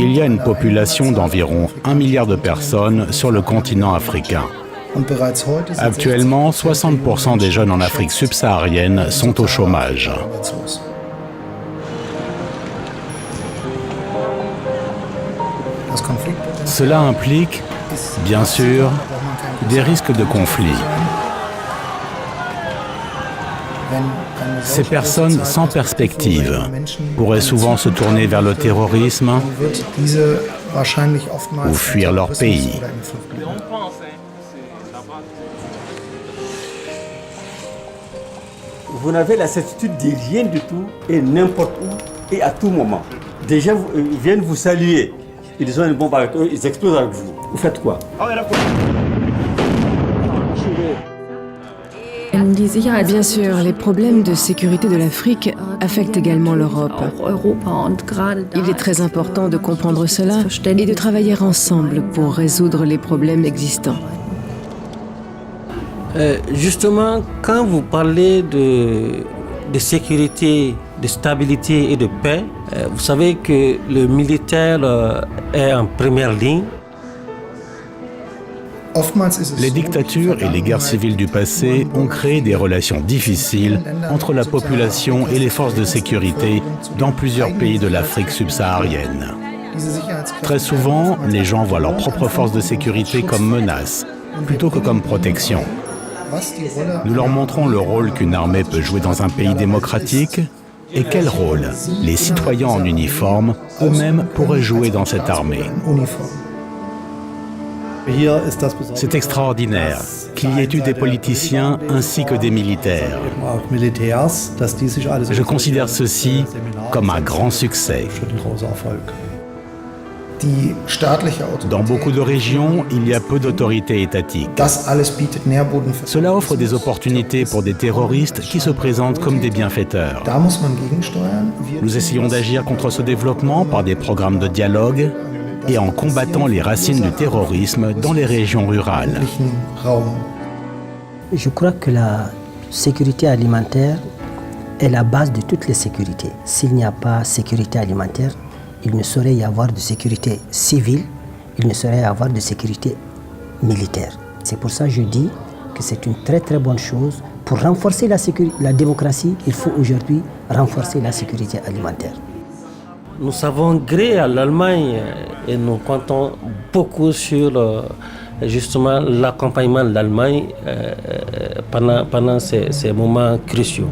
Il y a une population d'environ 1 milliard de personnes sur le continent africain. Actuellement, 60% des jeunes en Afrique subsaharienne sont au chômage. Cela implique, bien sûr, des risques de conflit. Ces personnes sans perspective pourraient souvent se tourner vers le terrorisme ou fuir leur pays. Vous n'avez la certitude de rien du tout et n'importe où et à tout moment. Des gens viennent vous saluer. Ils ont une bombe avec eux, ils explosent avec vous. Vous faites quoi? Bien sûr, les problèmes de sécurité de l'Afrique affectent également l'Europe. Il est très important de comprendre cela et de travailler ensemble pour résoudre les problèmes existants. Justement, quand vous parlez de sécurité, de stabilité et de paix, vous savez que le militaire est en première ligne. Les dictatures et les guerres civiles du passé ont créé des relations difficiles entre la population et les forces de sécurité dans plusieurs pays de l'Afrique subsaharienne. Très souvent, les gens voient leurs propres forces de sécurité comme menace, plutôt que comme protection. Nous leur montrons le rôle qu'une armée peut jouer dans un pays démocratique et quel rôle les citoyens en uniforme eux-mêmes pourraient jouer dans cette armée. C'est extraordinaire qu'il y ait eu des politiciens ainsi que des militaires. Je considère ceci comme un grand succès. Dans beaucoup de régions, il y a peu d'autorité étatique. Cela offre des opportunités pour des terroristes qui se présentent comme des bienfaiteurs. Nous essayons d'agir contre ce développement par des programmes de dialogue et en combattant les racines du terrorisme dans les régions rurales. Je crois que la sécurité alimentaire est la base de toutes les sécurités. S'il n'y a pas de sécurité alimentaire, il ne saurait y avoir de sécurité civile, il ne saurait y avoir de sécurité militaire. C'est pour ça que je dis que c'est une très très bonne chose. Pour renforcer la démocratie, il faut aujourd'hui renforcer la sécurité alimentaire. Nous avons gré à l'Allemagne et nous comptons beaucoup sur justement l'accompagnement de l'Allemagne pendant ces moments cruciaux.